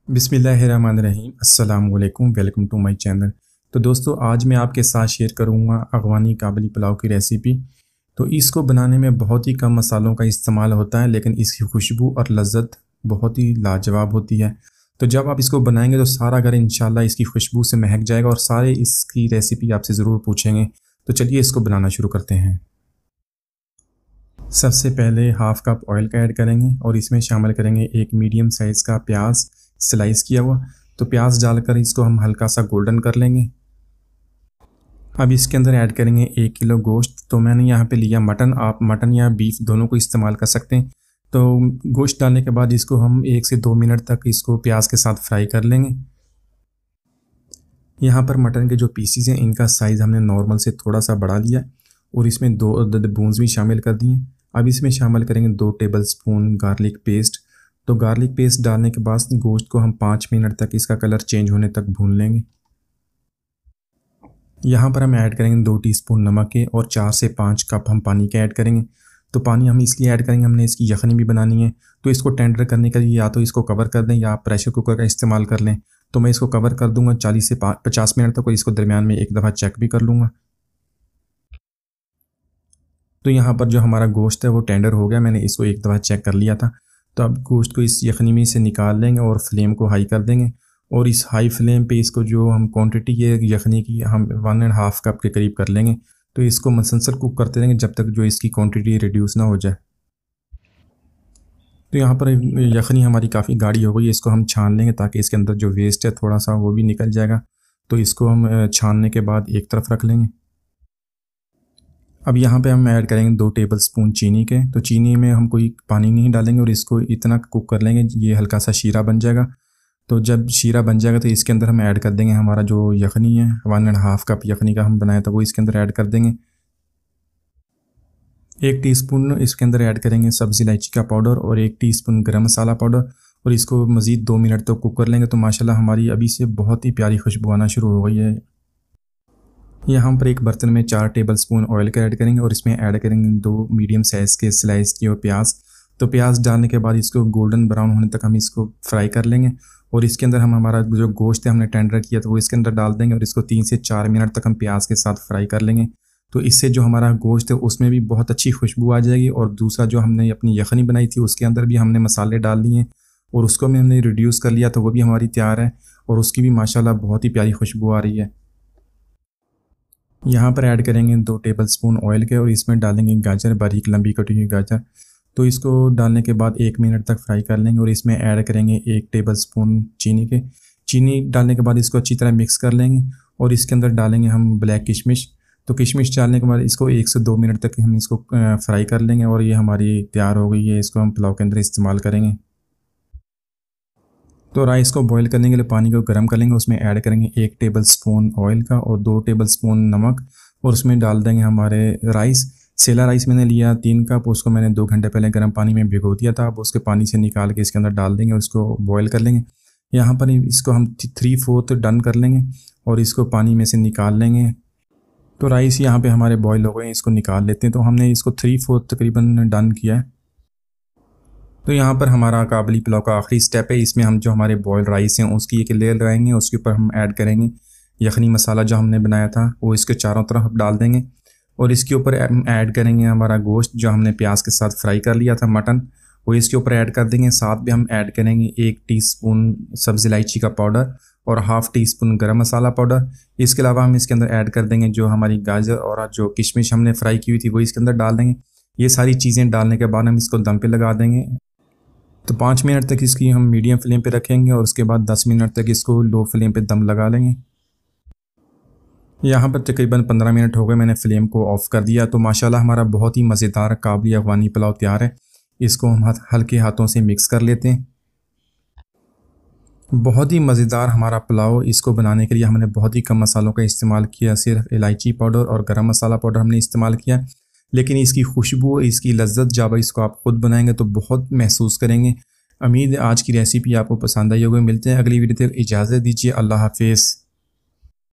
बिस्मिल्लाहिर्रहमानिर्रहीम अस्सलाम वालेकुम, वेलकम टू माय चैनल। तो दोस्तों, आज मैं आपके साथ शेयर करूँगा अफ़गानी काबली पुलाव की रेसिपी। तो इसको बनाने में बहुत ही कम मसालों का इस्तेमाल होता है, लेकिन इसकी खुशबू और लज़्ज़त बहुत ही लाजवाब होती है। तो जब आप इसको बनाएंगे तो सारा घर इंशाल्लाह इसकी खुशबू से महक जाएगा और सारे इसकी रेसिपी आपसे ज़रूर पूछेंगे। तो चलिए इसको बनाना शुरू करते हैं। सबसे पहले हाफ़ कप ऑयल का ऐड करेंगे और इसमें शामिल करेंगे एक मीडियम साइज़ का प्याज स्लाइस किया हुआ। तो प्याज डालकर इसको हम हल्का सा गोल्डन कर लेंगे। अब इसके अंदर ऐड करेंगे 1 किलो गोश्त। तो मैंने यहाँ पे लिया मटन, आप मटन या बीफ दोनों को इस्तेमाल कर सकते हैं। तो गोश्त डालने के बाद इसको हम 1 से 2 मिनट तक इसको प्याज के साथ फ्राई कर लेंगे। यहाँ पर मटन के जो पीसीज हैं इनका साइज़ हमने नॉर्मल से थोड़ा सा बढ़ा लिया और इसमें 2 अदद बूंस भी शामिल कर दिए। अब इसमें शामिल करेंगे 2 टेबल स्पून गार्लिक पेस्ट। तो गार्लिक पेस्ट डालने के बाद गोश्त को हम 5 मिनट तक इसका कलर चेंज होने तक भून लेंगे। यहाँ पर हम ऐड करेंगे 2 टीस्पून नमक के और 4 से 5 कप हम पानी के ऐड करेंगे। तो पानी हम इसलिए ऐड करेंगे, हमने इसकी यखनी भी बनानी है। तो इसको टेंडर करने के लिए या तो इसको कवर कर दें या आप प्रेशर कुकर का इस्तेमाल कर लें। तो मैं इसको कवर कर दूंगा 40 से 50 मिनट तक और इसको दरमियान में एक दफ़ा चेक भी कर लूँगा। तो यहाँ पर जो हमारा गोश्त है वो टेंडर हो गया, मैंने इसको एक दफ़ा चेक कर लिया था। तो अब गोश्त को इस यखनी में से निकाल लेंगे और फ्लेम को हाई कर देंगे और इस हाई फ्लेम पे इसको जो हम क्वांटिटी है यखनी की हम 1.5 कप के करीब कर लेंगे। तो इसको मसलसल कुक करते रहेंगे जब तक जो इसकी क्वांटिटी रिड्यूस ना हो जाए। तो यहाँ पर यखनी हमारी काफ़ी गाढ़ी हो गई है, इसको हम छान लेंगे ताकि इसके अंदर जो वेस्ट है थोड़ा सा वो भी निकल जाएगा। तो इसको हम छानने के बाद एक तरफ रख लेंगे। अब यहाँ पे हम ऐड करेंगे 2 टेबल स्पून चीनी के। तो चीनी में हम कोई पानी नहीं डालेंगे और इसको इतना कुक कर लेंगे ये हल्का सा शीरा बन जाएगा। तो जब शीरा बन जाएगा तो इसके अंदर हम ऐड कर देंगे हमारा जो यखनी है, 1.5 कप यखनी का हम बनाया था वो इसके अंदर ऐड कर देंगे। 1 टीस्पून इसके अंदर ऐड करेंगे सब्ज़ी इलायची का पाउडर और 1 टीस्पून गरम मसाला पाउडर और इसको मज़ीद 2 मिनट तक कुक कर लेंगे। तो माशाल्लाह हमारी अभी से बहुत ही प्यारी खुशबू आना शुरू हो गई है। यहाँ पर एक बर्तन में 4 टेबल स्पून ऑयल का ऐड करेंगे और इसमें ऐड करेंगे 2 मीडियम साइज़ के स्लाइस किए हुए प्याज। तो प्याज डालने के बाद इसको गोल्डन ब्राउन होने तक हम इसको फ्राई कर लेंगे और इसके अंदर हम हमारा जो गोश्त है हमने टेंडर किया तो वो इसके अंदर डाल देंगे और इसको 3 से 4 मिनट तक हम प्याज के साथ फ्राई कर लेंगे। तो इससे जो हमारा गोश्त है उसमें भी बहुत अच्छी खुशबू आ जाएगी और दूसरा जो हमने अपनी यखनी बनाई थी उसके अंदर भी हमने मसाले डाल लिए और उसको भी हमने रिड्यूस कर लिया तो वो भी हमारी तैयार है और उसकी भी माशाल्लाह बहुत ही प्यारी खुशबू आ रही है। यहाँ पर ऐड करेंगे 2 टेबल स्पून ऑयल के और इसमें डालेंगे गाजर, बारीक लंबी कटी हुई गाजर। तो इसको डालने के बाद 1 मिनट तक फ्राई कर लेंगे और इसमें ऐड करेंगे 1 टेबल स्पून चीनी के। चीनी डालने के बाद इसको अच्छी तरह मिक्स कर लेंगे और इसके अंदर डालेंगे हम ब्लैक किशमिश। तो किशमिश डालने के बाद इसको 1 से 2 मिनट तक हम इसको फ्राई कर लेंगे और ये हमारी तैयार हो गई है। इसको हम पुलाव के अंदर इस्तेमाल करेंगे। तो राइस को बॉईल करने के लिए पानी को गर्म कर लेंगे, उसमें ऐड करेंगे 1 टेबल स्पून ऑयल का और 2 टेबल स्पून नमक और उसमें डाल देंगे हमारे राइस। सेला राइस मैंने लिया 3 कप, उसको मैंने 2 घंटे पहले गर्म पानी में भिगो दिया था। अब उसके पानी से निकाल के इसके अंदर डाल देंगे, उसको बॉईल कर लेंगे। यहाँ पर इसको हम 3/4 डन कर लेंगे और इसको पानी में से निकाल लेंगे। तो राइस यहाँ पर हमारे बॉयल हो गए, इसको निकाल लेते हैं। तो हमने इसको 3/4 तकरीबन डन किया है। तो यहाँ पर हमारा काबली पुलाव का आखिरी स्टेप है, इसमें हम जो हमारे बॉयल राइस हैं उसकी एक लेयर लगाएंगे, उसके ऊपर हम ऐड करेंगे यखनी मसाला जो हमने बनाया था वो इसके चारों तरफ डाल देंगे और इसके ऊपर ऐड करेंगे हमारा गोश्त जो हमने प्याज के साथ फ्राई कर लिया था मटन, वो इसके ऊपर ऐड कर देंगे। साथ में हम ऐड करेंगे 1 टीस्पून सब्ज़ी इलायची का पाउडर और हाफ़ टीस्पून गरम मसाला पाउडर। इसके अलावा हम इसके अंदर ऐड कर देंगे जो हमारी गाजर और जो किशमिश हमने फ्राई की हुई थी वो इसके अंदर डाल देंगे। ये सारी चीज़ें डालने के बाद हम इसको दम पे लगा देंगे। तो 5 मिनट तक इसकी हम मीडियम फ्लेम पे रखेंगे और उसके बाद 10 मिनट तक इसको लो फ्लेम पे दम लगा लेंगे। यहाँ पर तकरीबन 15 मिनट हो गए, मैंने फ्लेम को ऑफ़ कर दिया। तो माशाल्लाह हमारा बहुत ही मज़ेदार काबली अफ़गानी पुलाव तैयार है। इसको हम हल्के हाथों से मिक्स कर लेते हैं। बहुत ही मज़ेदार हमारा पुलाव। इसको बनाने के लिए हमने बहुत ही कम मसालों का इस्तेमाल किया, सिर्फ इलायची पाउडर और गरम मसाला पाउडर हमने इस्तेमाल किया, लेकिन इसकी खुशबू, इसकी लज्जत जब इसको आप ख़ुद बनाएंगे तो बहुत महसूस करेंगे। उम्मीद है आज की रेसिपी आपको पसंद आई होगी। मिलते हैं अगली वीडियो तक, इजाज़त दीजिए, अल्लाह हाफिज़।